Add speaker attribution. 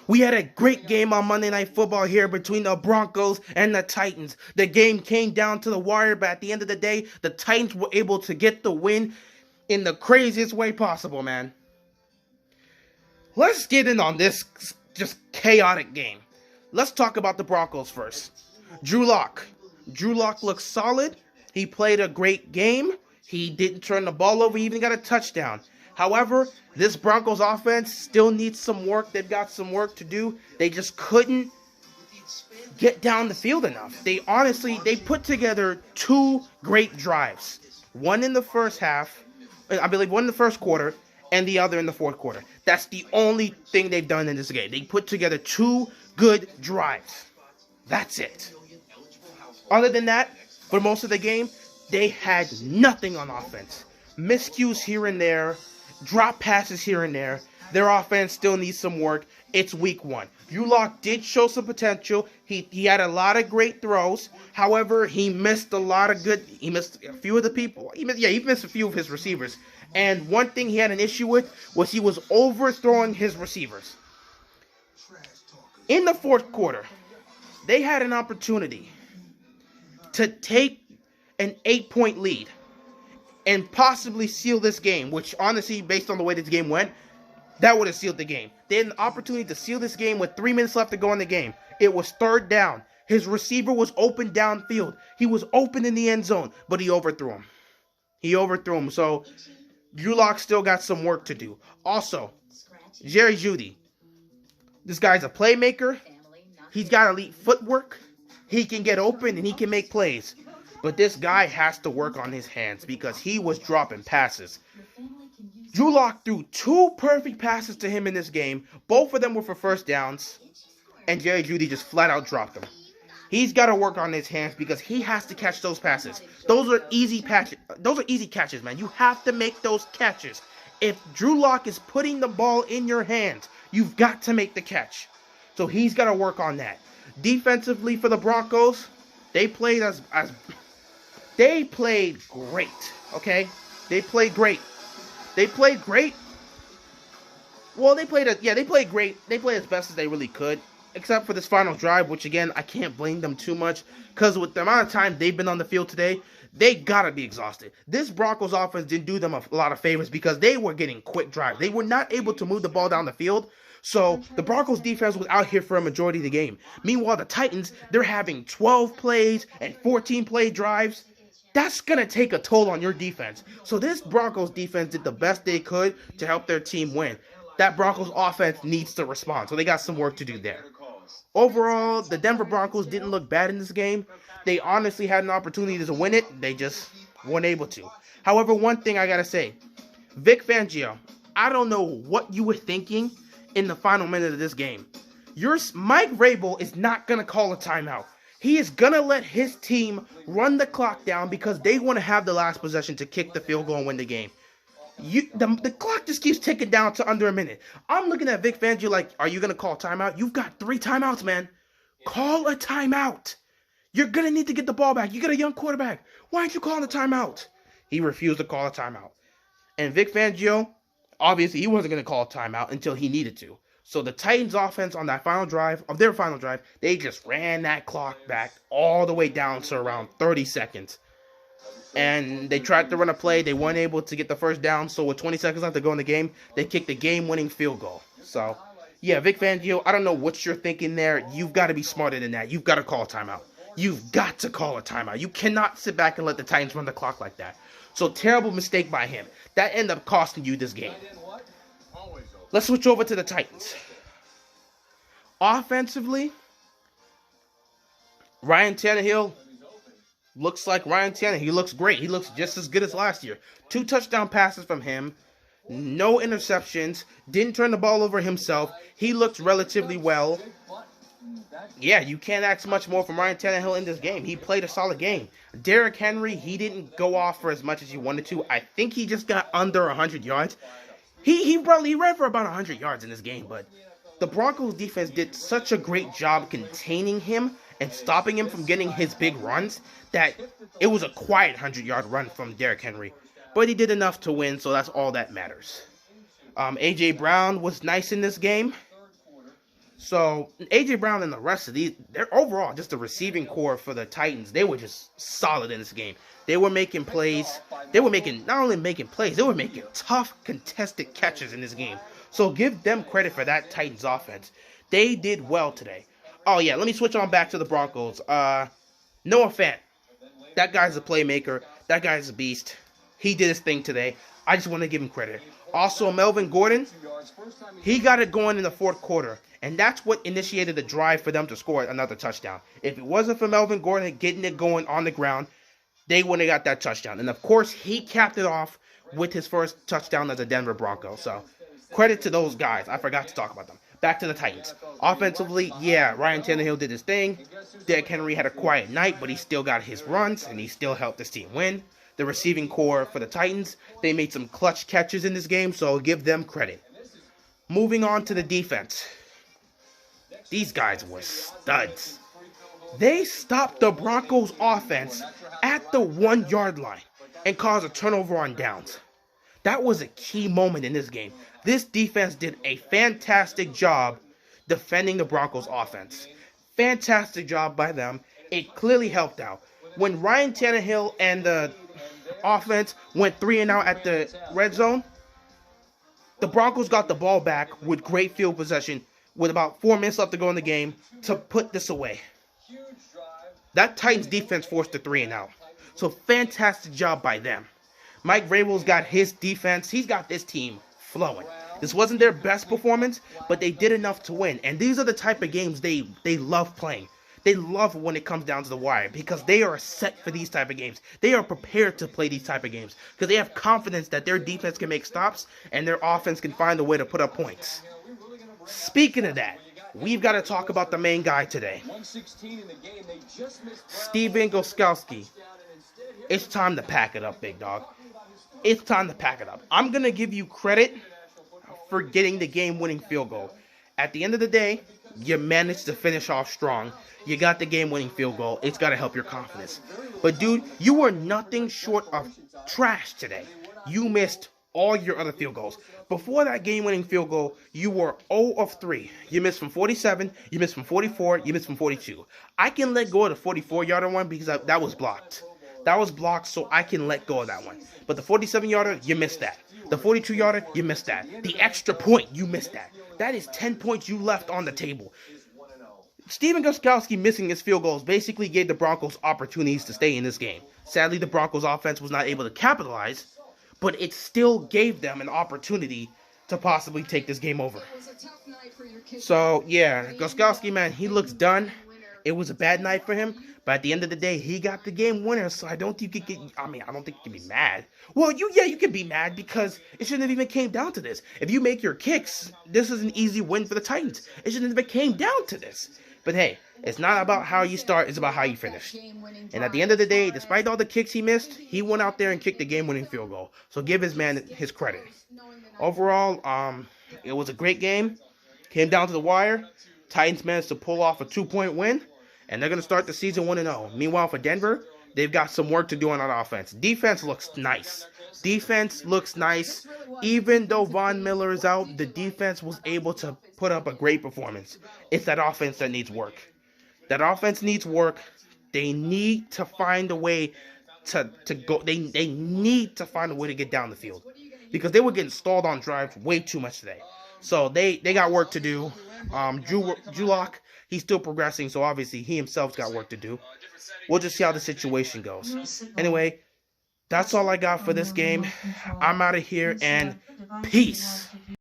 Speaker 1: We had a great game on Monday Night Football here between the Broncos and the Titans. The game came down to the wire, but at the end of the day, the Titans were able to get the win in the craziest way possible, man. Let's get in on this just chaotic game. Let's talk about the Broncos first. Drew Lock. Drew Lock looks solid. He played a great game. He didn't turn the ball over. He even got a touchdown. However, this Broncos offense still needs some work. They've got some work to do. They just couldn't get down the field enough. They put together two great drives. One in the first half, I believe one in the first quarter, and the other in the fourth quarter. That's the only thing they've done in this game. They put together two good drives. That's it. Other than that, for most of the game, they had nothing on offense. Miscues here and there, drop passes here and there. Their offense still needs some work. It's week one. Drew Lock did show some potential. He had a lot of great throws. However, he missed he missed a few of the people. He missed a few of his receivers. And one thing he had an issue with was he was overthrowing his receivers. In the fourth quarter, they had an opportunity to take an 8-point lead and possibly seal this game, which honestly, based on the way this game went, that would have sealed the game. They had an opportunity to seal this game with 3 minutes left to go in the game. It was third down. His receiver was open downfield. He was open in the end zone, but he overthrew him. So Drew Lock still got some work to do. Also, Jerry Jeudy. This guy's a playmaker. He's got elite footwork. He can get open and he can make plays. But this guy has to work on his hands because he was dropping passes. Drew Lock threw two perfect passes to him in this game. Both of them were for first downs. And Jerry Jeudy just flat out dropped them. He's got to work on his hands because he has to catch those passes. Those are easy catches, man. You have to make those catches. If Drew Lock is putting the ball in your hands, you've got to make the catch. So he's got to work on that. Defensively for the Broncos, they played they played great, okay? They played great. Well, they played great. They played as best as they really could, except for this final drive, which again, I can't blame them too much, because with the amount of time they've been on the field today, they gotta be exhausted. This Broncos offense didn't do them a lot of favors because they were getting quick drives. They were not able to move the ball down the field. So the Broncos defense was out here for a majority of the game. Meanwhile, the Titans, they're having 12 plays and 14 play drives. That's going to take a toll on your defense. So this Broncos defense did the best they could to help their team win. That Broncos offense needs to respond. So they got some work to do there. Overall, the Denver Broncos didn't look bad in this game. They honestly had an opportunity to win it. They just weren't able to. However, one thing I got to say. Vic Fangio, I don't know what you were thinking in the final minute of this game. Mike Vrabel is not going to call a timeout. He is going to let his team run the clock down because they want to have the last possession to kick the field goal and win the game. The clock just keeps ticking down to under a minute. I'm looking at Vic Fangio like, are you going to call a timeout? You've got 3 timeouts, man. Call a timeout. You're going to need to get the ball back. You got a young quarterback. Why aren't you calling a timeout? He refused to call a timeout. And Vic Fangio, obviously, he wasn't going to call a timeout until he needed to. So the Titans offense on that final drive, they just ran that clock back all the way down to around 30 seconds. And they tried to run a play. They weren't able to get the first down. So with 20 seconds left to go in the game, they kicked the game-winning field goal. So, yeah, Vic Fangio, I don't know what you're thinking there. You've got to be smarter than that. You've got to call a timeout. You've got to call a timeout. You cannot sit back and let the Titans run the clock like that. So terrible mistake by him. That ended up costing you this game. Let's switch over to the Titans. Offensively, Ryan Tannehill looks like Ryan Tannehill. He looks great. He looks just as good as last year. 2 touchdown passes from him. No interceptions. Didn't turn the ball over himself. He looked relatively well. Yeah, you can't ask much more from Ryan Tannehill in this game. He played a solid game. Derrick Henry, he didn't go off for as much as he wanted to. I think he just got under 100 yards. He ran for about 100 yards in this game, but the Broncos defense did such a great job containing him and stopping him from getting his big runs that it was a quiet 100-yard run from Derrick Henry. But he did enough to win, so that's all that matters. A.J. Brown was nice in this game. So AJ Brown and the rest of these, they're overall just the receiving core for the Titans. They were just solid in this game. They were making plays. They were making not only making plays, they were making tough contested catches in this game. So give them credit for that Titans offense. They did well today. Oh yeah, let me switch on back to the Broncos. Noah Fant, that guy's a playmaker. That guy's a beast. He did his thing today. I just want to give him credit. Also, Melvin Gordon, he got it going in the fourth quarter. And that's what initiated the drive for them to score another touchdown. If it wasn't for Melvin Gordon getting it going on the ground, they wouldn't have got that touchdown. And of course, he capped it off with his first touchdown as a Denver Bronco. So, credit to those guys. I forgot to talk about them. Back to the Titans. Offensively, yeah, Ryan Tannehill did his thing. Derrick Henry had a quiet night, but he still got his runs, and he still helped his team win. The receiving core for the Titans, they made some clutch catches in this game, so I'll give them credit. Moving on to the defense. These guys were studs. They stopped the Broncos offense at the 1-yard line and caused a turnover on downs. That was a key moment in this game. This defense did a fantastic job defending the Broncos offense. Fantastic job by them. It clearly helped out. When Ryan Tannehill and the offense went 3-and-out at the red zone, the Broncos got the ball back with great field possession with about 4 minutes left to go in the game to put this away. That Titans defense forced a 3-and-out. So fantastic job by them. Mike Vrabel's got his defense. He's got this team flowing. This wasn't their best performance, but they did enough to win. And these are the type of games they love playing. They love when it comes down to the wire because they are set for these type of games. They are prepared to play these type of games because they have confidence that their defense can make stops and their offense can find a way to put up points. Speaking of that, we've got to talk about the main guy today. Steven Gostkowski. It's time to pack it up, big dog. It's time to pack it up. I'm going to give you credit for getting the game-winning field goal. At the end of the day, you managed to finish off strong. You got the game-winning field goal. It's got to help your confidence. But, dude, you were nothing short of trash today. You missed all your other field goals. Before that game-winning field goal, you were 0 of 3. You missed from 47, you missed from 44, you missed from 42. I can let go of the 44-yarder one because that was blocked. That was blocked, so I can let go of that one. But the 47-yarder, you missed that. The 42-yarder, you missed that. The extra point, you missed that. That is 10 points you left on the table. Steven Gostkowski missing his field goals basically gave the Broncos opportunities to stay in this game. Sadly, the Broncos offense was not able to capitalize, but it still gave them an opportunity to possibly take this game over. So, yeah, Gostkowski, man, he looks done. It was a bad night for him, but at the end of the day, he got the game winner, so I don't think you can I don't think you can be mad. Well, you can be mad because it shouldn't have even came down to this. If you make your kicks, this is an easy win for the Titans. It shouldn't have even came down to this. But hey, it's not about how you start, it's about how you finish. And at the end of the day, despite all the kicks he missed, he went out there and kicked the game-winning field goal. So give his man his credit. Overall, it was a great game. Came down to the wire. Titans managed to pull off a 2-point win. And they're going to start the season 1-0. Meanwhile, for Denver, they've got some work to do on offense. Defense looks nice. Defense looks nice. Even though Von Miller is out, the defense was able to put up a great performance. It's that offense that needs work. That offense needs work. They need to find a way to go. They need to find a way to get down the field. Because they were getting stalled on drives way too much today. So they got work to do. Drew Lock, he's still progressing, so obviously he himself's got work to do. We'll just see how the situation goes. Anyway, that's all I got for this game. I'm out of here, and peace.